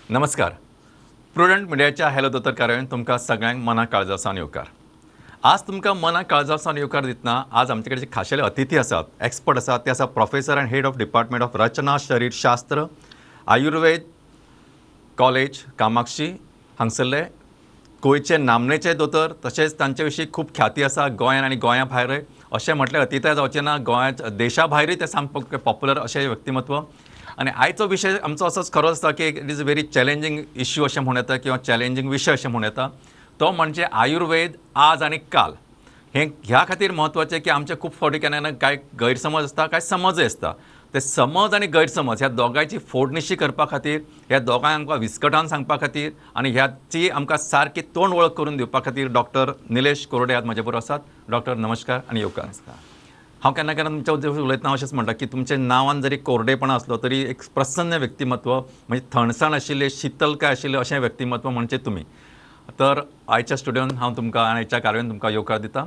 नमस्कार. प्रुडंट मिडियाच्या हॅलो दोतोर कार्यावळीन तुमकां सगळ्यांक मना काळजासावन येवकार. आज तुमकां मना काळजासावन येवकार दितना आज आमचे कडेन जे खाशेले अतिथी आसात, एक्सपर्ट आसात, ते आसा professor and head of department of रचना शरीरशास्त्र, आयुर्वेद कॉलेज कामाक्षी हांगसरले गोंयचे नामनेचे दोतोर. तशेंच तांचे विशीं खूब ख्याती आसा गोंयांत आनी गोंया भायरय. अशें म्हटल्यार अतिताय जावचें ना, गोंयात देशा भायरूय ते सामके पॉप्युलर अशें व्यक्तिमत्व. आनी आयचो विशय आमचो असोच खरो आसता की it is a very challenging issue अशें म्हणूं येता किंवा चॅलेंजींग विशय अशें म्हणूं येता. तो म्हणजे आयुर्वेद आज आनी काल. हें ह्या खातीर म्हत्वाचें की आमचे खूब फावटी केन्ना कांय गैरसमज आसता, कांय समजय आसता. ते समज आनी गैरसमज ह्या दोगांयची फोडणीशी करपा खातीर, ह्या दोगांय आमकां विस्कटान सांगपा खातीर आनी ह्याची आमकां सारकी तोंड वळख करून दिवपा खातीर डॉक्टर निलेश कोरडे आज म्हजे बरोबर आसात. डॉक्टर नमस्कार आनी येवकार. हांव केन्ना केन्ना तुमच्या उलयतना अशेंच म्हणटा की तुमच्या नांवान जरी कोरडेपण आसलो तरी एक प्रसन्न व्यक्तिमत्व, म्हणजे थंडसाण आशिल्लें, शितलकाय आशिल्लें अशें व्यक्तिमत्व म्हणजे तुमी. तर आयच्या स्टुडियोन हांव तुमकां आनी आयच्या कार्यावळीन तुमकां येवकार दिता.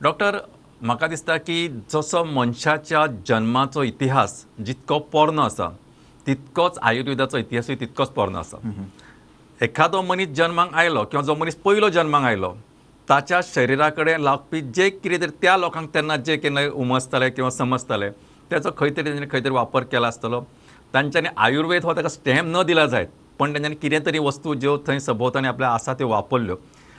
डॉक्टर, म्हाका दिसता की जसो मनशाच्या जन्माचो इतिहास जितको पोरनो आसा तितकोच आयुर्वेदाचो इतिहासूय तितकोच पोरनो आसा. एखादो मनीस जल्माक आयलो किंवा जो मनीस पयलो जल्माक आयलो ताच्या शरिरा कडेन लागपी जे कितें तरी त्या लोकांक तेन्ना जे केन्ना उमजताले किंवा समजताले त्याचो खंय तरी वापर केला आसतलो. तांच्यांनी आयुर्वेद हो ताका स्टॅम्प न दिला जायत, पण तांच्यांनी कितें तरी वस्तू ज्यो थंय सभोवतानी आपल्या आसा त्यो वापरल्यो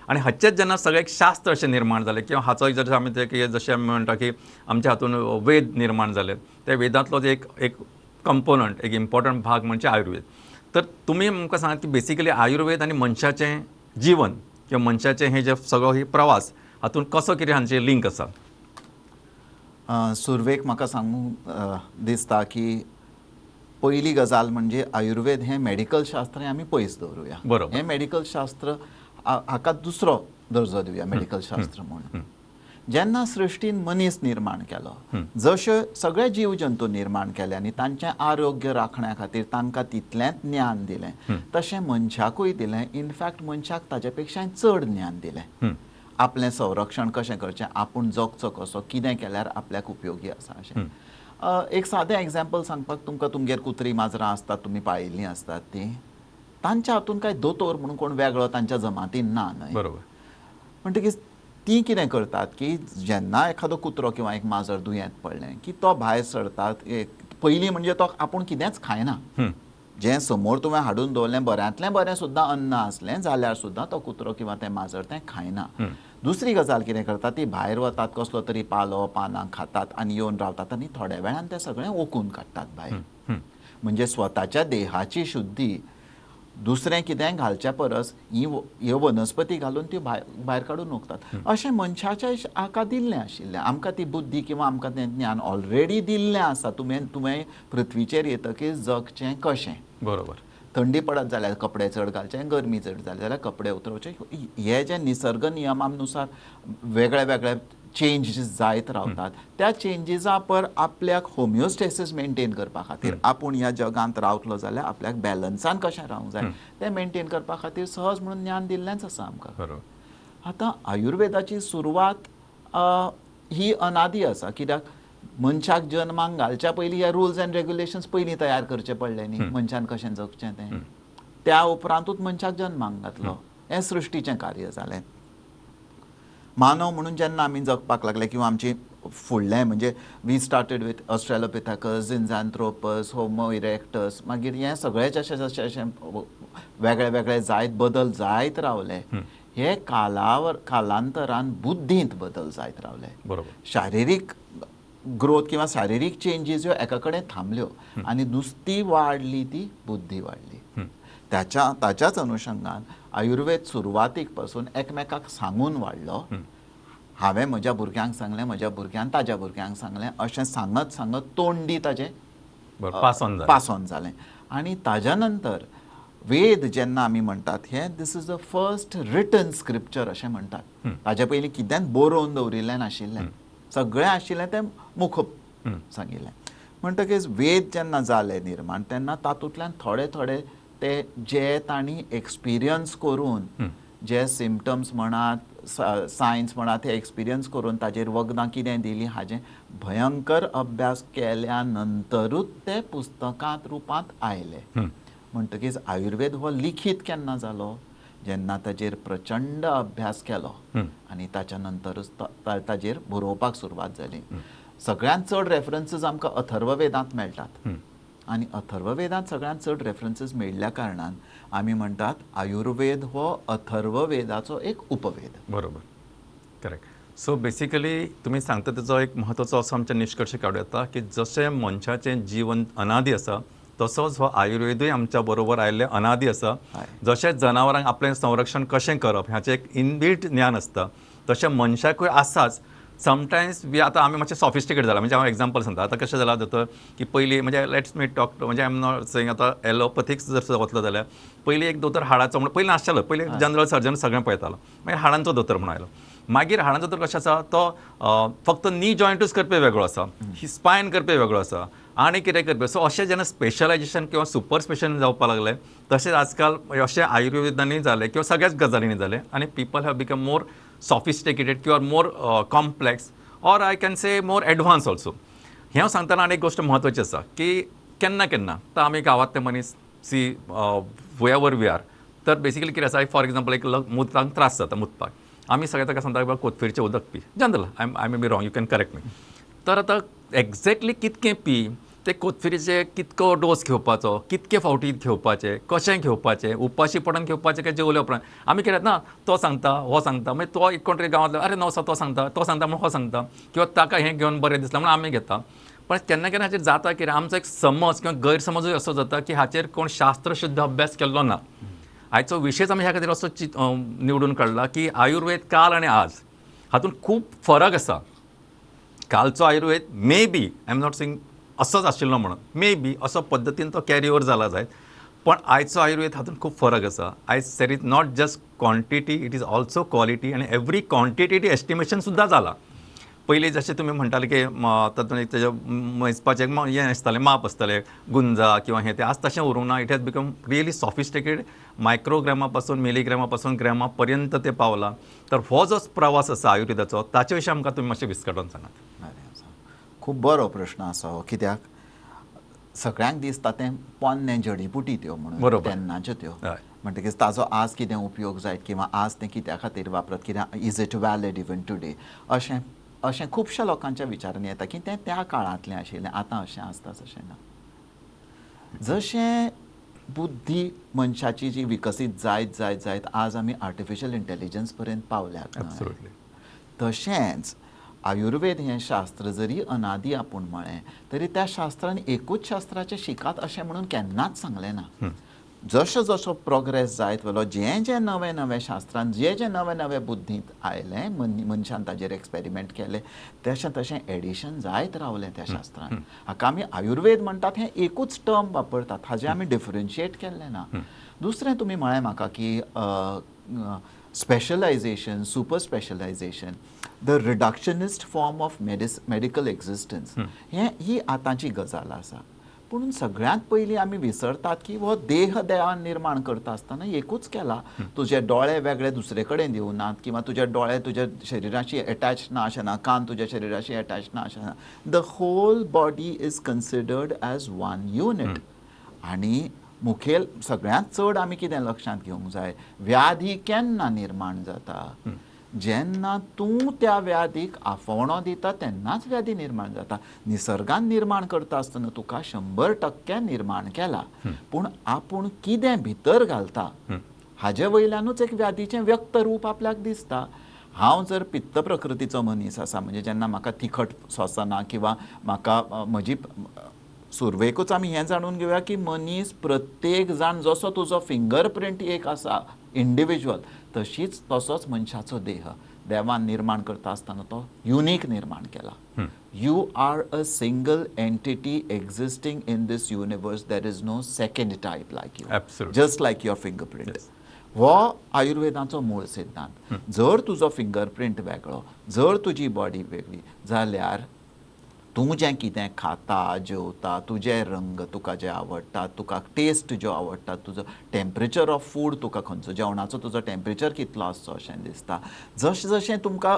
आनी हाचेच जेन्ना सगळें एक शास्त्र अशें निर्माण जालें किंवा हाचो जर आमी जशें आमी म्हणटा की आमच्या हातून वेद निर्माण जाले, त्या वेदांतलो एक कंपोनंट, एक इम्पॉर्टंट भाग म्हणजे आयुर्वेद. तर तुमी आमकां सांगात की बेसिकली आयुर्वेद आनी मनशाचें जीवन किंवा मनशाचें हें जे सगळो ही प्रवास हातूंत कसो कितें हांचें लिंक आसा? सुरवेक म्हाका सांगूंक दिसता की पयली गजाल म्हणजे आयुर्वेद हें मेडिकल शास्त्र हें आमी पयस दवरुया. बरोबर. हें मेडिकल शास्त्र हाका दुसरो दर्जो दिवया मेडिकल शास्त्र म्हणून. जेन्ना सृश्टीन मनीस निर्माण केलो, जशे सगळे जीव जंतू निर्माण केले आनी तांचें आरोग्य राखण्या खातीर तांकां तितलेंच ज्ञान दिलें, तशें मनशाकूय दिलें. इनफॅक्ट मनशाक ताचे पेक्षा चड ज्ञान दिलें. आपलें संरक्षण कशें करचें, आपूण जगचो कसो, कितें केल्यार आपल्याक उपयोगी आसा अशें. एक सादें एग्जाम्पल सांगपाक तुमकां, तुमगेर कुत्री माजरां आसतात, तुमी पाळिल्लीं आसतात तीं, तांच्या हातून कांय दोतोर म्हणून कोण वेगळो तांच्या जमातीन ना न्हय. बरोबर. म्हणटकीच तीं कितें करतात की जेन्ना एखादो कुत्रो किंवा एक माजर दुयेंत पडलें की तो भायर सरतात. पयलीं म्हणजे तो आपूण कितेंच खायना. जें समोर तुवें हाडून दवरलें बऱ्यांतलें बरें सुद्दां अन्न आसलें जाल्यार सुद्दां तो कुत्रो किंवा तें माजर तें खायना. दुसरी गजाल कितें करतात, ती भायर वतात, कसलो तरी पालो पानां खातात आनी येवन रावतात आनी थोड्या वेळान तें सगळें ओकून काडटात भायर. म्हणजे स्वताच्या देहाची शुद्धी दुसरें कितें घालच्या परस ह्यो वनस्पती घालून त्यो भायर काडून ओकतात. अशें मनशाच्या हाका दिल्लें आशिल्लें. आमकां ती बुद्धी किंवा आमकां तें ज्ञान ऑलरेडी दिल्लें आसा. तुवें पृथ्वीचेर येतकीर जगचें कशें. बरोबर. थंडी पडत जाल्यार कपडे चड घालचे, गरमी चड जाली जाल्यार कपडे उतरोवचे. हे जे निसर्ग नियमानुसार वेगळे वेगळे चेंजीस जायत रावतात, त्या चेंजीसा पर आपल्याक होमिओस्टेसीस मेंटेन करपा खातीर, आपूण ह्या जगांत रावतलो जाल्यार आपल्याक बॅलन्सान कशें रावंक जाय तें मेंटेन करपा खातीर सहज म्हणून ज्ञान दिल्लेंच आसा आमकां. बरोबर. आतां आयुर्वेदाची सुरवात ही अनादी आसा. कित्याक मनशाक जल्माक घालच्या पयलीं हे रुल्स एंड रेग्युलेशन्स पयलीं तयार करचे पडले न्ही, मनशान कशें जगचें तें. त्या उपरांतूच मनशाक जल्माक घातलो. हें सृश्टीचें कार्य जालें. मानव म्हणून जेन्ना आमी जगपाक लागले किंवा आमची फुडलें म्हणजे we started with Australopithecus, Zinjanthropus, Homo erectus, मागीर हें सगळें जशें जशें वेगळे वेगळे जायत बदल जायत रावले, हे कालांतरान बुद्धींत बदल जायत रावले. बरोबर. शारिरीक ग्रोथ किंवा शारिरीक चेंजीस ह्यो एका कडेन थांबल्यो आनी नुस्ती वाडली ती बुद्धी वाडली. ताच्याच अनुशंगान आयुर्वेद सुरवातीक पासून एकमेकाक सांगून वाडलो. हांवें म्हज्या भुरग्यांक सांगलें, म्हज्या भुरग्यान ताज्या भुरग्यांक सांगलें, अशें सांगत सांगत तोंडी ताजें पास ऑन जालें. आनी ताज्या नंतर वेद जेन्ना आमी म्हणटात, हें this is the first written scripture अशें म्हणटात. ताजे पयलीं कितेंच बरोवन दवरिल्लें नाशिल्लें. सगळें आशिल्लें तें मुख सांगिल्लें. म्हणटकीच वेद जेन्ना जाले निर्माण, तेन्ना तातूंतल्यान थोडे थोडे ते जे तांणी एक्सपिरियन्स करून, जे सिम्पटम्स म्हणात, सायन्स म्हणात, हे एक्सपिरियन्स करून ताजेर वखदां कितें दिलीं हाजें भयंकर अभ्यास केल्या नंतरूच ते पुस्तकांत रुपांत आयले. म्हणटकीच आयुर्वेद हो लिखीत केन्ना जालो जेन्ना ताजेर प्रचंड अभ्यास केलो आनी ताच्या नंतरच ताजेर बरोवपाक सुरवात जाली. सगळ्यांत चड रेफरन्सीस आमकां अथर्ववेदांत मेळटात आनी अथर्ववेदांत सगळ्यांत चड रेफरन्सीस मेळिल्ल्या कारणान आमी म्हणटात आयुर्वेद हो अथर्ववेदाचो एक उपवेद. बरोबर, करेक्ट. सो बेसिकली तुम्ही सांगता त्याचो एक म्हत्वाचो असो आमचे निश्कर्श काडूं येता की जशें मनशाचें जीवन अनादी आसा तसोच हो आयुर्वेदूय आमच्या बरोबर आयिल्ले अनादी आसा. जशें जनावरांक आपलें संरक्षण कशें करप हाचें एक इनबिल्ट ज्ञान आसता तशें मनशाकूय आसाच. समटायम्स आतां आमी मातशें सॉफिस्टिकेट जाला. म्हणजे हांव एग्जांपल सांगता. आतां कशें जाला दोतोर की पयलीं म्हणजे लेट्स मी टॉक म्हणजे आय एम नॉट सेईंग आतां एलोपॅथिक्स जर वतलो जाल्यार पयलीं एक दोतोर हाडाचो म्हणून पयलीं नासतालो. पयलीं जनरल सर्जन सगळें पळयतालो. मागीर हाडांचो दोतोर म्हणून आयलो. मागीर हाडांचो दोतोर कशें आसा तो फक्त नी जॉयंटूच करपी वेगळो आसा, स्पायन करपी वेगळो आसा आनी कितें करपी. सो अशें जेन्ना स्पेशलायजेशन किंवा सुपर स्पेशलायजेशन जावपाक लागलें तशेंच आजकाल अशें आयुर्वेदांनी जालें किंवा सगळ्याच गजालींनी जालें आनी people have become more sophisticated किंवा more complex or I can say more advance also. हें हांव सांगतना आनी एक गोश्ट म्हत्वाची आसा की केन्ना केन्ना आतां आमी गांवांतले मनीस सी वेवर वी आर तर बेसिकली कितें आसा फॉर एग्जांपल एक मुतांक त्रास जाता मुतपाक आमी सगळे ताका सांगता बाबा कोथमिरेचें उदक P general I may be wrong you can correct मी. तर आतां एक्झॅक्टली कितकें पी ते कोथमिरेचे कितको डोस घेवपाचो कितके फावटी घेवपाचे कशें घेवपाचें उपाशी पडोन घेवपाचें काय जेवले उपरांत आमी कितें ना तो सांगता हो सांगता मागीर तो एक कोण तरी गांवांतलो अरे नो तो सांगता म्हणून हो सांगता किंवा ताका हें घेवन बरें दिसलां म्हणून आमी घेता. पण केन्ना केन्ना हाचेर जाता कितें आमचो एक समज किंवा गैरसमजूय असो जाता की हाचेर कोण शास्त्रशुद्ध अभ्यास केल्लो ना. आयचो विशयच आमी ह्या खातीर असो निवडून काडला की आयुर्वेद काल आनी आज हातूंत खूब फरक आसा. कालचो Ayurveda maybe I am not saying असोच आशिल्लो म्हणून मे बी असो पद्दतीन तो कॅरी ओवर जाला जायत पण आयचो आयुर्वेद हातूंत खूब फरक आसा. आयज there is not just quantity it is also quality आनी एवरी क्वॉन्टिटी एस्टिमेशन सुद्दां जाला. पयलीं जशें तुमी म्हणटाले की तातूंत एक तेजें मेजपाचें हें आसतालें माप आसतालें गुंजा किंवा हें तें आज तशें उरूंक ना. It has become really sophisticated मायक्रोग्रॅमा पासून मिलीग्रॅमा पासून ग्रॅमा पर्यंत तें पावलां. तर हो जो प्रवास आसा आयुर्वेदाचो ताचे विशीं आमकां तुमी मातशें विस्कटून सांगात. खूब बरो प्रश्न आसा हो. कित्याक सगळ्यांक दिसता तें पोन्ने जडीबुटी त्यो म्हणून तेन्नाच्यो त्यो म्हणटकीच ताचो आज कितें उपयोग जायत किंवा आज तें कित्या खातीर वापरत कित्याक is it valid even today अशें खुबश्या लोकांच्या विचारांनी येता की तें त्या काळांतलें आशिल्लें आतां अशें आसता तशें ना. जशें बुद्धी मनशाची जी विकसीत जायत जायत जायत आज आमी आर्टिफिशियल इंटेलिजन्स पर्यंत पावल्यात तशेंच आयुर्वेद हें शास्त्र जरी अनादी आपूण म्हळें तरी त्या शास्त्रान एकूच शास्त्राचें शिकात अशें म्हणून केन्नाच सांगलें ना. जसो जसो प्रोग्रेस जायत वलो जें जें नवें नवें शास्त्रान जें नवें नवें बुद्धींत आयलें मनशान ताजेर एक्सपेरिमेंट केलें तशें तशें एडिशन जायत रावलें त्या शास्त्रान. हाका आमी आयुर्वेद म्हणटात हें एकूच टर्म वापरतात हाजें आमी डिफरन्शिएट केल्लें ना. दुसरें तुमी म्हळें म्हाका की specialisation super specialisation the reductionist form of medical existence ही आतांची गजाल आसा. पूण सगळ्यांत पयलीं आमी विसरतात की हो देह देवान निर्माण करता आसतना एकूच केला. तुजे दोळे वेगळे दुसरे कडेन दिवनात किंवा तुजे दोळे तुज्या शरिराशी एटॅच ना अशें ना कान तुज्या शरिराशी एटॅच ना अशें ना. The whole body is considered as one unit. आनी मुखेल सगळ्यांत चड आमी कितें लक्षांत घेवंक जाय व्याधी केन्ना निर्माण जाता जेन्ना तूं त्या व्याधीक आफवणो दिता तेन्नाच व्याधी निर्माण जाता. निसर्गान निर्माण करता आसतना तुका 100% निर्माण केला पूण आपूण कितें भितर घालता हाजे वयल्यानूच एक व्याधीचें व्यक्त रूप आपल्याक दिसता. हांव जर पित्त प्रकृतीचो मनीस आसा म्हणजे जेन्ना म्हाका तिखट सोंसना किंवा म्हाका म्हजी सुरवेकूच आमी हें जाणून घेवया की मनीस प्रत्येक जाण जसो तुजो फिंगर प्रिंट एक आसा इंडिविज्युअल तशीच तसोच मनशाचो देह देवान निर्माण करता आसतना तो युनीक निर्माण केला. You are a single entity existing in this universe there is no second type like you just like your finger print. हो आयुर्वेदाचो मूळ सिद्धांत. जर तुजो फिंगर प्रिंट वेगळो जर तुजी बॉडी वेगळी जाल्यार तूं जें कितें खाता जेवता तुजे रंग तुका जे आवडटा तुका टेस्ट ज्यो आवडटा तुजो टेम्परेचर ऑफ फूड तुका खंयचो जेवणाचो तुजो टेम्परेचर कितलो आसचो अशें दिसता. जशें जशें तुमकां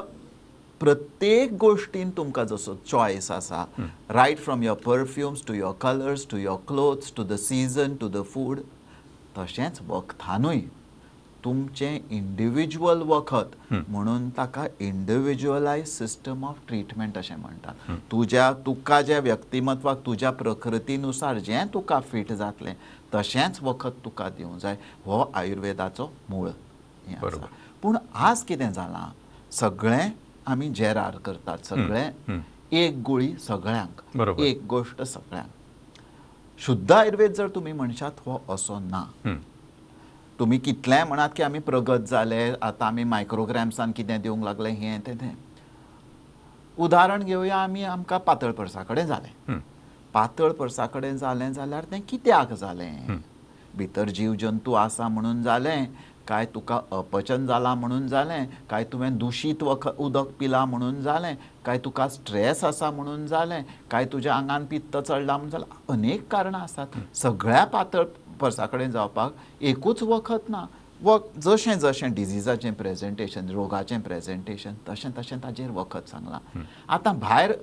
प्रत्येक गोश्टीन तुमकां जसो चॉयस आसा right from your perfumes to your colours to your clothes to the season to the food तशेंच वखदानूय तुमचें इंडिविज्युअल वखद म्हणून ताका इंडिविज्युअलायज सिस्टम ऑफ ट्रिटमेंट अशें म्हणटात. तुका ज्या व्यक्तिमत्वाक तुज्या प्रकृतीनुसार जें तुका फिट जातलें तशेंच वखद तुका दिवंक जाय. हो आयुर्वेदाचो मूळ हें आसा. पूण आज कितें जालां, सगळें आमी जेरार करतात, सगळें एक गुळी सगळ्यांक, एक गोश्ट सगळ्यांक. शुद्ध आयुर्वेद जर तुमी म्हणशात हो असो ना. तुमी कितलेंय म्हणात की आमी प्रगत जाले, आतां आमी मायक्रोग्रॅम्सान कितें दिवंक लागले, हें तें. उदाहरण घेवया आमी, आमकां पातळपरसा कडेन जालें. पातळपरसा कडेन जालें जाल्यार तें कित्याक जालें? भितर जीव जंतू आसा म्हणून जालें, काय तुका अपचन जालां म्हणून जालें, काय तुवें दूशीत उदक पिलां म्हणून जालें, काय तुका स्ट्रेस आसा म्हणून जालें, काय तुज्या आंगान पित्त चडलां म्हणून जालें. अनेक कारणां आसात. सगळ्या पातळपरसा कडेन जावपाक एकूच वखद ना. जशें जशें डिजिजाचें प्रेजेंटेशन, रोगाचें प्रेजेंटेशन, तशें तशें ताजेर वखद सांगलां. आतां भायर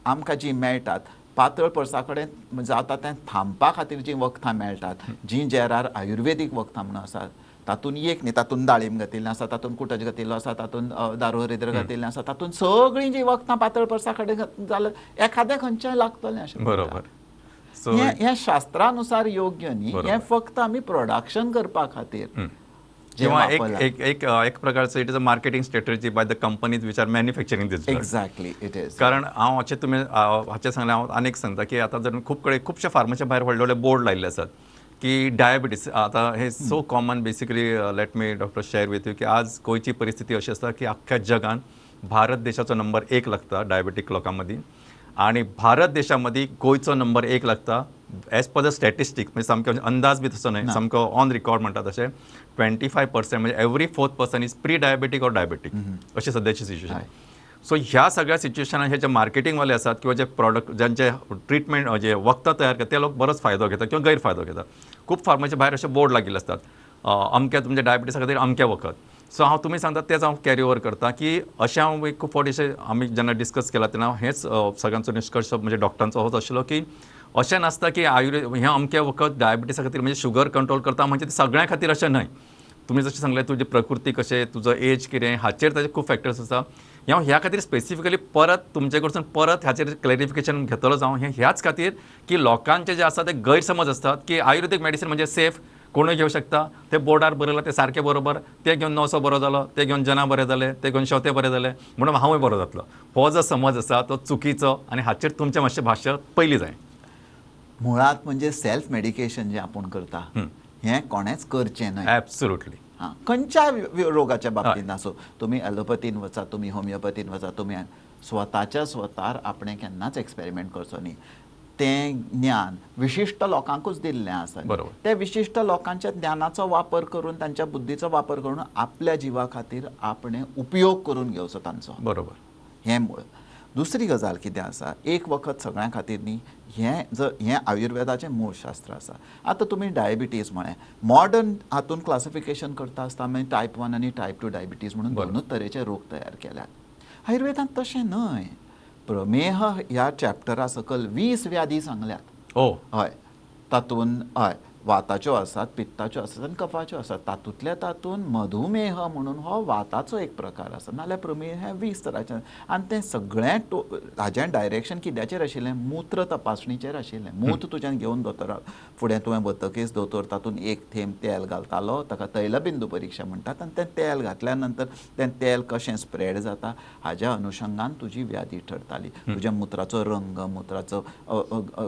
आमकां जीं मेळटात, पातळपरसा कडेन जाता तें थांबपा खातीर जीं वखदां मेळटात, जीं जेरार आयुर्वेदीक वखदां म्हणून आसात, तातूंत एक न्ही, तातूंत दाळींब घातिल्लें आसा, तातूंत कुटज घातिल्लो आसा, तातूंत दारू हरिद्र घातिल्लें आसा, तातूंत सगळीं जीं वखदां पातळपरसा कडेन जाल्यार एखादें खंयचेंय लागतलें अशें. बरोबर. हें शास्त्रानुसार योग्य न्ही. हें फक्त आमी प्रोडक्शन करपा खातीर किंवा एक प्रकारचं it is a marketing strategy by the companies which are manufacturing this. Exactly it is. कारण हांव हाचे तुमी हाचे सांगलें, हांव आनीक सांगता की आतां जर खुबशे फार्माच्या भायर व्हडले व्हडले बोर्ड लायिल्ले आसात की डायबिटीस. आतां हे so common basically, let me doctor share with you की आज गोंयची परिस्थिती अशी आसा की अख्ख्या जगान भारत देशाचो नंबर 1 लागता डायबेटीक लोकां मदीं, आणि भारत देशामध्ये गोंयचो नंबर 1 लागता एज पर द स्टॅटिस्टिक. म्हणजे सामके अंदाज बी तसो न्हय, सामको ऑन रिकॉर्ड म्हणटा तशें 25% म्हणजे every 4th person is pre diabetic or diabetic, अशी सद्याची सिच्युएशन. सो ह्या सगळ्या सिच्युएशनान हे जे मार्केटिंगवाले आसात किंवा जे प्रॉडक्ट ज्यांचे ट्रिटमेंट जे वखदां तयार करतात ते लोक बरोच फायदो घेतात किंवा गैरफायदो घेतात. खूब फार्माच्या भायर असे बोर्ड लागिल्ले असतात, अमक्या तुमच्या डायबिटीसा खातीर अमकें वखद. सो हांव तुमी सांगतात तेच हांव कॅरी ओवर करता की अशें हांव एक खूब फावटी अशें आमी जेन्ना डिस्कस केला तेन्ना हेच सगळ्यांचो निश्कर्श म्हणजे डॉक्टरांचो होच आशिल्लो की अशें नासता की आयुर्वेद हें अमकें वखद डायबिटीसा खातीर म्हणजे शुगर कंट्रोल करता म्हणजे ते सगळ्यां खातीर अशें न्हय. तुमी जशें सांगलें तुजी प्रकृती कशें, तुजो एज कितें, हाचेर ताचे खूब फॅक्टर्स आसा. हांव ह्या खातीर स्पेसिफिकली परत तुमचे कडसून परत ह्याचेर क्लॅरिफिकेशन घेतलो जावं ह्याच खातीर की लोकांचे जे आसा ते गैरसमज आसतात की आयुर्वेदीक मेडिसीन म्हणजे सेफ, कोणूय घेवं शकता, ते बोर्डार बरयलां ते सारकें बरोबर, ते घेवन नवसो बरो जालो, ते घेवन जना बरें जालें, ते घेवन शेवतें बरें जालें म्हणून हांवूय बरो जातलो. हो जो समज आसा तो चुकीचो आणि हाचेर तुमचें मातशें भाश्य पयलीं जाय. मुळात म्हणजे सेल्फ मेडिकेशन जें आपूण करता हें कोणेंच करचें न्हय. एब्सोल्युटली. खंयच्याय रोगाच्या बाबतींत आसूं, तुमी ॲलोपॅथीन वचा, तुमी होमिओपॅथीन वचा, तुमी स्वतार आपणें केन्नाच एक्सपेरिमेंट करचो न्ही. तें ज्ञान विशिश्ट लोकांकूच दिल्लें आसा. त्या विशिश्ट लोकांच्या ज्ञानाचो वापर करून, तांच्या बुद्धीचो वापर करून आपल्या जिवा खातीर आपणें उपयोग करून घेवचो तांचो. बरोबर. हें मूळ. दुसरी गजाल कितें आसा, एक वखद सगळ्यां खातीर न्ही, हें आयुर्वेदाचें मूळ शास्त्र आसा. आतां तुमी डायबिटीज म्हळें, मॉडर्न हातूंत क्लासिफिकेशन करता आसता मागीर टायप 1 आनी टायप 2 डायबिटीज म्हणून दोनूच तरेचे रोग तयार केल्यात. आयुर्वेदांत तशें न्हय. प्रमेह ह्या चॅप्टरा सकयल 20 व्याधी सांगल्यात. हय, तातूंत हय वाताच्यो आसात, पित्ताच्यो आसात आनी कफाच्यो आसात. तातूंतल्या तातूंत मधुमेह म्हणून हो वाताचो एक प्रकार आसा. नाल्यार प्रमेह हें 20 तरांचें. आनी तें सगळें हाजें डायरेक्शन कित्याचेर आशिल्लें? मूत्र तपासणीचेर आशिल्लें. मूत तुज्यान घेवन दोतोरा फुडें तुवें वतकीच दोतोर तातूंत एक थेंब तेल घालतालो, ताका तैलबिंदू परीक्षा म्हणटात, आनी तें तेल घातल्या नंतर तें तेल कशें स्प्रेड जाता हाज्या अनुशंगान तुजी व्याधी ठरताली. तुज्या मुत्राचो रंग, मुत्राचो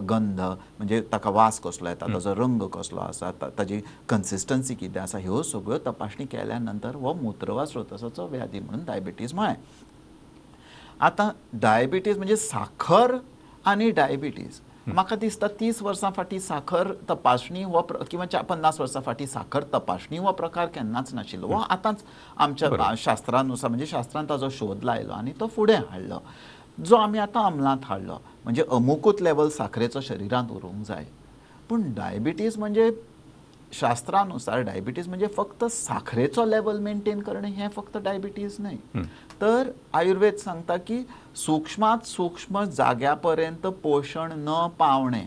गंध म्हणजे ताका वास कसलो येता, ताजो रंग कसलो आसा, ताजी कन्सिस्टन्सी कितें आसा, ह्यो सगळ्यो तपासणी केल्या नंतर हो मूत्रवास स्रोतसाचो व्याधी म्हणून डायबिटीज म्हळें. आतां डायबिटीज म्हणजे साखर आनी डायबिटीज. म्हाका दिसता 30 वर्सां फाटीं साखर तपासणी हो किंवा 50 वर्सां फाटीं साखर तपासणी हो प्रकार केन्नाच नाशिल्लो. हो आतांच आमच्या शास्त्रानुसार म्हणजे शास्त्रान ताजो शोध लायलो आनी तो फुडें हाडलो, जो आमी आतां अमलांत हाडलो. म्हणजे अमुकूच लेवल साखरेचो शरिरांत उरूंक जाय. पूण डायबिटीज म्हणजे शास्त्रानुसार डायबिटीज म्हणजे फक्त साखरेचो लेवल मेंटेन करणे हें फक्त डायबिटीज न्हय. तर आयुर्वेद सांगता की सूक्ष्मात सूक्ष्म जाग्या पर्यंत पोशण न पावणे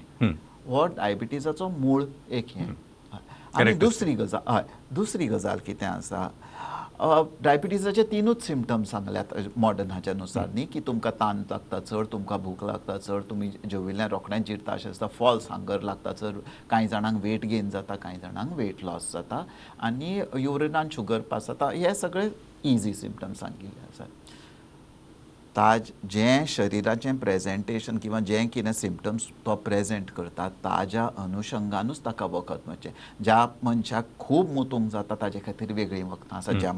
हो डायबिटीजाचो मूळ एक हें. आनी दुसरी गजाल कितें आसा, डायबिटीजाचे 3च सिम्पटम्स सांगल्यात मॉडर्न हाच्या नुसार न्ही, की तुमकां ताण लागता चड, तुमकां भूक लागता चड, तुमी जेविल्ल्यान रोखडेंच जिरता अशें आसता, फॉल्स हंगर लागता चड, कांय जाणांक वेट गेन जाता, कांय जाणांक वेट लॉस जाता, आनी युरिनान शुगर पास जाता. हे सगळे इजी सिम्पटम्स सांगिल्ले आसात. जें शरिराचें प्रेजेंटेशन किंवा जें कितें सिम्पटम्स तो प्रेजेंट करता ताज्या अनुशंगानूच ताका वखद म्हणचें. ज्या मनशाक खूब मुतूंक जाता ताजे खातीर वेगळीं वखदां आसा, ज्या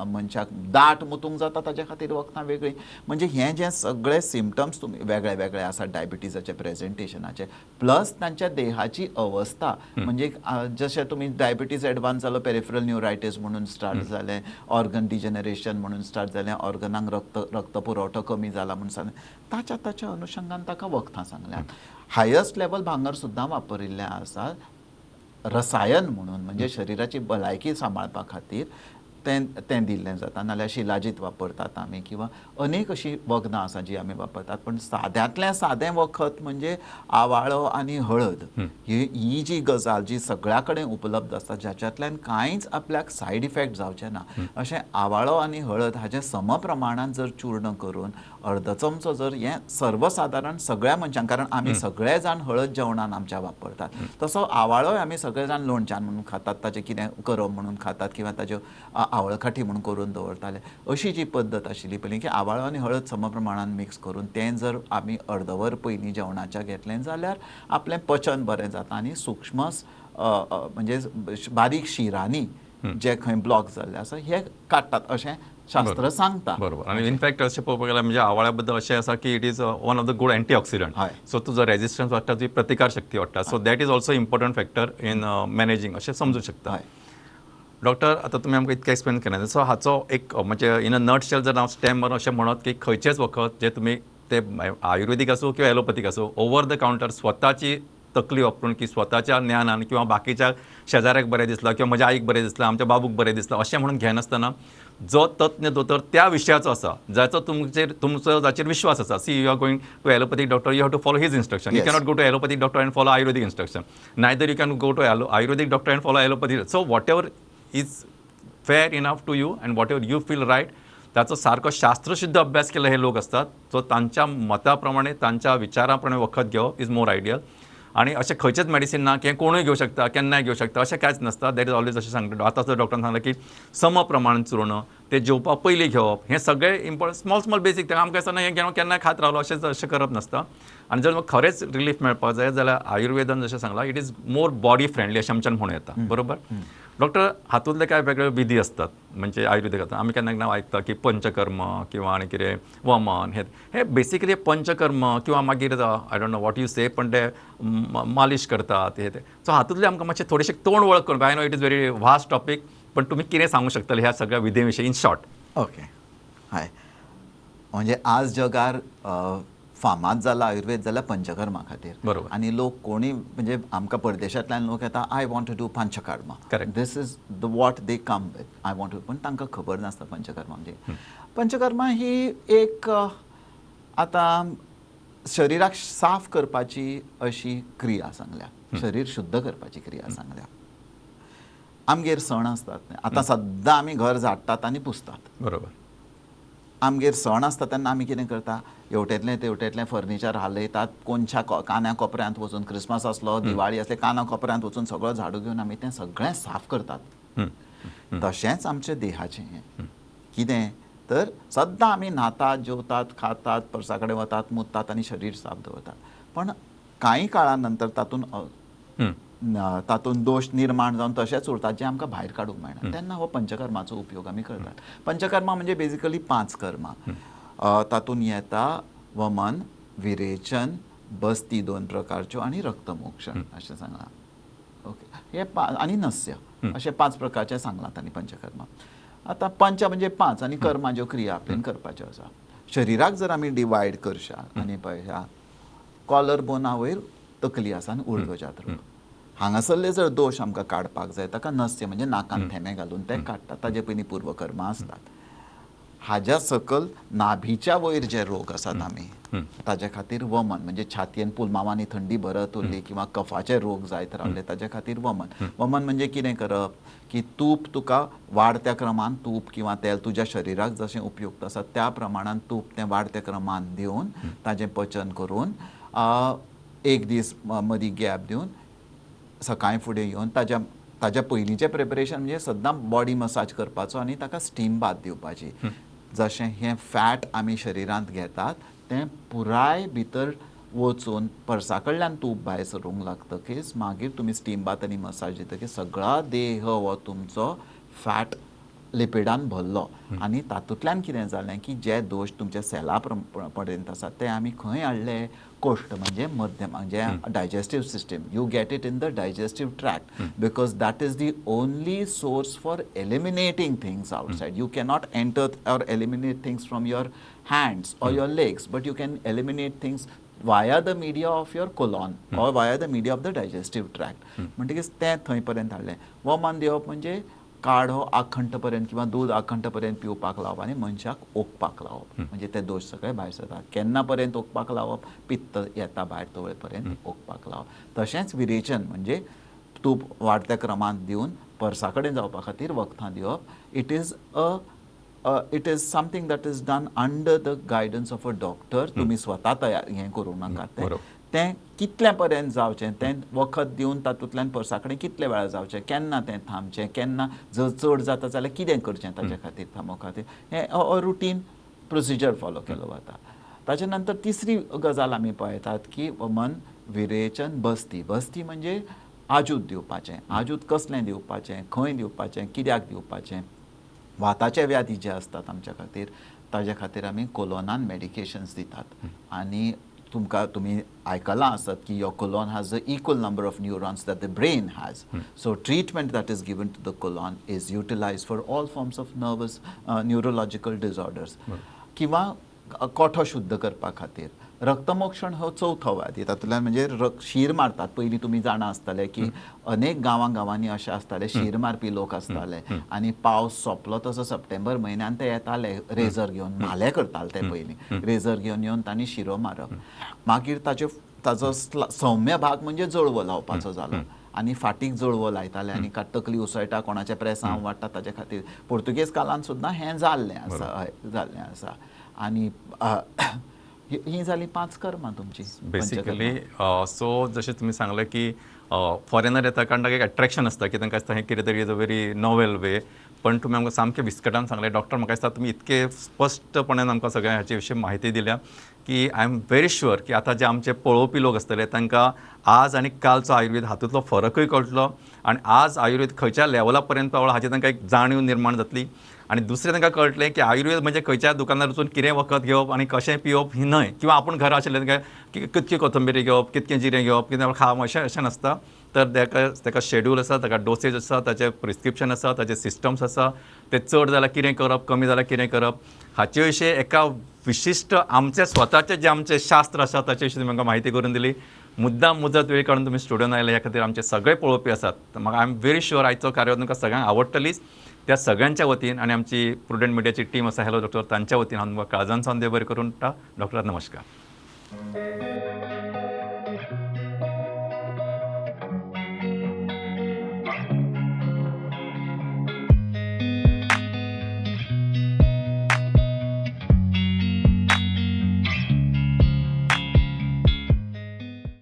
मनशाक दाट मुतूंक जाता ताजे खातीर वखदां वेगळीं. म्हणजे हें जें सगळे सिम्पटम्स तुमी वेगळे वेगळे आसात डायबिटीजाचे प्रेजेंटेशनाचे, प्लस तांच्या देहाची अवस्था, म्हणजे जशें तुमी डायबिटीज एडवान्स जालो, पेरिफरल न्युरायटीस म्हणून स्टार्ट जालें, ऑर्गन डिजनरेशन म्हणून स्टार्ट जालें, ऑर्गनांक रक्त पुरवठो कमी जाला म्हणून सांगलें, ताच्या अनुशंगान ताका वखदां सांगल्यात. हायस्ट लेवल भांगर सुद्दां वापरिल्लें आसा रसायन म्हणून, म्हणजे शरिराची भलायकी सांबाळपा खातीर तें दिल्लें जाता. नाल्यार शिलाजीत वापरतात आमी, किंवा अनेक अशीं वखदां आसा जी आमी वापरतात. पण साद्यांतलें सादें वखद म्हणजे आवाळो आनी हळद. ही जी गजाल जी सगळ्या कडेन उपलब्ध आसता, जाच्यातल्यान कांयच आपल्याक सायड इफेक्ट जावचे ना, अशें आवाळो आनी हळद हाचें सम प्रमाणांत जर चूर्ण करून अर्द चमचो जर हें सर्वसाधारण सगळ्या मनशांक, कारण आमी सगळे जाण हळद जेवणान आमच्या वापरतात, तसो आवाळोय आमी सगळे जाण लोणच्यान म्हणून खातात, ताचें कितें करप म्हणून खातात, किंवा ताज्यो आवळखाटी म्हणून करून दवरताले. अशी जी पद्दत आशिल्ली पयलीं, की आवाळो आनी हळद सम प्रमाणान मिक्स करून तें जर आमी अर्दवर पयलीं जेवणाच्या घेतलें जाल्यार आपलें पचन बरें जाता, आनी सूक्ष्म म्हणजे बारीक शिरांनी जे खंय ब्लॉक जाल्ले आसा हे काडटात अशें शास्त्र सांगता. बरोबर. आणि इनफॅक्ट अशें पळोवपाक गेल्यार म्हणजे आवाळ्या बद्दल अशें आसा की it is one of the good anti oxidant. So तुजो रेजिस्टन्स वाडटा, तुजी प्रतिकार शक्ती वाडटा. So that is also important factor in managing अशें समजूंक शकता. डॉक्टर, आतां तुमी आमकां इतकें एक्सप्लेन केलें, सो हाचो एक म्हणजे इन अ नट शेल जर हांव स्टॅम मारून अशें म्हणत की खंयचेच वखद जे तुमी ते आयुर्वेदीक आसूं किंवा एलोपॅथीक आसूं, ओवर द कावंटर स्वताची तकली वापरून की स्वताच्या ज्ञानान किंवा बाकीच्या शेजाऱ्याक बरें दिसलां किंवा म्हज्या आईक बरें दिसलां, आमच्या बाबूक बरें दिसलां अशें म्हणून घेनासतना जो तज्ञ दोतोर त्या विशयाचो आसा, जाचो तुमचो जाचेर विश्वास आसा, see you are going to allopathic doctor, you have to follow his instruction. You cannot go to allopathic doctor and follow Ayurvedic instruction. Neither you can go to Ayurvedic doctor and follow allopathic. So whatever is fair enough to you and whatever you feel right, ताचो सारको शास्त्रशुद्ध अभ्यास केले हे लोक असतात. So तांच्या मता प्रमाणे, तांच्या विचारा प्रमाणे वखद घेवप इज मोर आयडियल. आणि अशें खंयचेच मेडिसीन ना की कोणूय घेवं शकता, केन्नाय घेवं शकता अशें कांयच नसता. दॅट इज ऑलवेज अशें सांगता. आतां जर डॉक्टरान सांगलें की सम प्रमाण चूर्ण ते जेवपा पयलीं घेवप, हें सगळें इम्पॉर्टंट स्मॉल बेसीक. तें आमकां दिसना हें घेवन केन्नाय खात रावलो अशें करप नासता. आनी जर खरेंच रिलीफ मेळपाक जाय जाल्यार आयुर्वेदान जशें सांगलां, it is more body friendly अशें आमच्यान म्हणूं येता. बरोबर. डॉक्टर, हातूंतले कांय वेगळे विधी असतात म्हणजे आयुर्वेदिक. आमी केन्ना केन्ना आयकता की पंचकर्म किंवा आनी कितें वमन, हे बेसिकली पंचकर्म किंवा मागीर I don't know what you say, पण ते मालिश करतात हे. सो हातूंतले आमकां मातशें थोडेशें तोंड वळख करून, I know it is very vast topic, पण तुमी कितें सांगूं शकतले ह्या सगळ्या विधी विशीं इन शॉर्ट? ओके. हाय, म्हणजे आज जगार फामाद जाला आयुर्वेद जाल्यार पंचकर्मा खातीर. बरोबर. आनी लोक कोणी म्हणजे आमकां परदेशांतल्यान लोक येता, I want to do panchakarma. Correct. This is the what they come with, I want to. पण तांकां खबर नासता पंचकर्मा म्हणजे. पंचकर्मा ही एक आतां शरिराक साफ करपाची अशी क्रिया सांगल्या, शरीर शुद्ध करपाची क्रिया सांगल्या. आमगेर सण असतात, आतां सद्दां आमी घर झाडटात आनी पुसतात. बरोबर. आमगेर सण आसता तेन्ना आमी कितें करता, हेवटेंतलें तेवटेंतलें फर्निचर हालयतात, कोणच्या कान्या कोपऱ्यांत वचून, क्रिसमस आसलो, दिवाळी आसली, काना कोपऱ्यांत वचून सगळो झाडू घेवन आमी तें सगळें साफ करतात. तशेंच आमचें देहाचें हें. कितें तर सद्दां आमी न्हातात, जेवतात, खातात, पर्सा कडेन वतात, मुततात आनी शरीर साफ दवरतात. पण कांय काळा नंतर तातूंत दोश निर्माण जावन तशेंच उरतात, जे आमकां भायर काडूंक मेळना. तेन्ना हो पंचकर्माचो उपयोग आमी करतात. पंचकर्मा म्हणजे बेजिकली 5 कर्मा. तातूंत येता वमन, विरेचन, बस्ती 2 प्रकारच्यो आनी रक्तमोक्षण अशें सांगलां. ओके. हे आनी नस्य अशे 5 प्रकारचे सांगलां तांणी पंचकर्मा. आतां पंच म्हणजे 5 आनी कर्मा ज्यो क्रिया आपल्यान करपाच्यो आसा. शरिराक जर आमी डिवायड करशा आनी पळयशा, कॉलर बोना वयर तकली आसा आनी उर्ध्वजात्र, हांगासरले जर दोश आमकां काडपाक जाय ताका नस्य म्हणजे नाकांत थेंबे घालून ते काडटात. ताजे पयलीं पूर्वकर्मा आसतात. हाज्या सकल नाभीच्या वयर जे रोग आसात आमी ताजे खातीर वमन म्हणजे छातयेन पुलमावांनी थंडी भरत उरली किंवा कफाचे रोग जायत रावले ताजे खातीर वमन म्हणजे कितें करप की तूप तुका वाडत्या क्रमान तूप किंवा तेल तुज्या शरिराक जशें उपयुक्त आसा त्या प्रमाणान तूप तें वाडत्या क्रमान दिवन ताजें पचन करून एक दीस मदीं गॅप दिवन सकाळीं फुडें येवन ताज्या पयलींचें प्रिपरेशन म्हणजे सद्दां बॉडी मसाज करपाचो आनी ताका स्टीम बाथ दिवपाची जशें हें फॅट आमी शरिरांत घेतात तें पुराय भितर वचून पर्सा कडल्यान तूप भायर सरूंक लागतकीच मागीर तुमी स्टीम बाथ आनी मसाज दितकीर सगळा देह हो तुमचो फॅट लिपिडान भरलो आनी तातूंतल्यान कितें जालें की जे दोश तुमच्या सेला पर्यंत आसात ते आमी खंय हाडले कोश्ट म्हणजे मध्य म्हणजे digestive system you get it in the digestive tract because that is the only source for eliminating things outside you cannot enter or eliminate things from your hands or your legs but you can eliminate things via the media of your colon or via the media of the digestive tract म्हणटकीच तें थंय पर्यंत हाडलें वमन दिवप म्हणजे काढो आखंड पर्यंत किंवा दूद आखंड पर्यंत पिवपाक लावप आनी मनशाक ओंकपाक लावप म्हणजे ते दोश सगळे भायर सरतात केन्ना पर्यंत ओंकपाक लावप पित्त येता भायर तवळे पर्यंत ओंकपाक लावप तशेंच विरेचन म्हणजे तूप वाडत्या क्रमांत दिवन पर्सा कडेन जावपा खातीर वखदां दिवप it is something that is done under the guidance of a doctor तुमी स्वता तयार हें करूं नाका तें कितल्या पर्यंत जावचें तें वखद दिवन तातूंतल्यान पर्सा कडेन कितले वेळा जावचें केन्ना तें थांबचें केन्ना जर चड जाता जाल्यार कितें करचें ताचे खातीर थांबोवपा खातीर हें रुटीन प्रोसिजर फॉलो केलो वता ताचे नंतर तिसरी गजाल आमी पळयतात की वमन विरेचन बस्ती म्हणजे आजूत दिवपाचें आजूत कसलें दिवपाचें खंय दिवपाचें कित्याक दिवपाचें वाताचे व्याधी जे असतात आमच्या खातीर ताजे खातीर आमी कोलोनान मेडिकेशन्स दितात आनी तुमी आयकलां आसत की your colon has the equal number of neurons that the brain has so treatment that is given to the colon is utilise for all forms of nervous neurological disorders किंवा कोठो शुद्ध करपा खातीर रक्तमोक्षण हो चवथो व्याधी तातूंतल्यान म्हणजे शीर मारतात पयलीं तुमी जाणा आसतले की अनेक गांवांनी अशें आसताले शीर मारपी लोक आसताले आनी पावस सोंपलो तसो सप्टेंबर म्हयन्यान ते येताले रेझर घेवन म्हाले करताले ते पयलीं रेझर घेवन येवन तांणी शिरो मारप मागीर ताजो सौम्य भाग म्हणजे जळवो लावपाचो जालो आनी फाटीक जळवो लायताले आनी तकली उसळटा कोणाच्या प्रेसांव वाडटा ताचे खातीर पुर्तुगेज काळांत सुद्दां हें जाल्लें आसा आनी ही जाली 5 कर्मां तुमची बेसिकली सो जशें तुमी सांगलें की फॉरेनर येता कारण ताका एक अट्रॅक्शन आसता की तांकां दिसता हें कितें तरी इज अ व्हेरी नॉवेल वे पण तुमी आमकां सामकें विस्कटान सांगलें डॉक्टर म्हाका दिसता तुमी इतके स्पश्टपणान आमकां सगळ्या हाचे विशीं म्हायती दिल्या की आय एम व्हेरी शुअर की आतां जे आमचे पळोवपी लोक आसतले तांकां आज आनी कालचो आयुर्वेद हातूंतलो फरकूय कळटलो आनी आज आयुर्वेद खंयच्या लेवला पर्यंत पावला हाची तांकां एक जाणीव निर्माण जातली आनी दुसरें तांकां कळटलें की आयुर्वेद म्हणजे खंयच्या दुकानार वचून कितें वखद घेवप आनी कशें पिवप ही न्हय किंवा आपूण घरा आशिल्लें तांकां कितकी कोथंबिरी घेवप कितकें जिरें घेवप कितें खावप अशें नासता तर ताका शेड्यूल आसा ताका डोसेज आसा ताचें प्रिस्क्रिप्शन आसा ताचे सिस्टम्स आसा ते चड जाल्यार कितें करप कमी जाल्यार कितें करप हाचे विशीं एका विशिश्ट आमचे स्वताचे जे आमचे शास्त्र आसा ताचे विशीं तुमी म्हाका म्हायती करून दिली मुद्दाम मुजत वेळ काडून तुमी स्टुडियोन आयले ह्या खातीर आमचे सगळे पळोवपी आसात म्हाका आय एम व्हेरी शुअर आयचो कार्य तुमकां सगळ्यांक आवडटलीच त्या सगळ्यांच्या वतीन आनी आमची प्रुडंट मिडियाची टीम आसा हॅलो डॉक्टर तांच्या वतीन हांव तुमकां काळजान सावन देव बरें करून डॉक्टर नमस्कार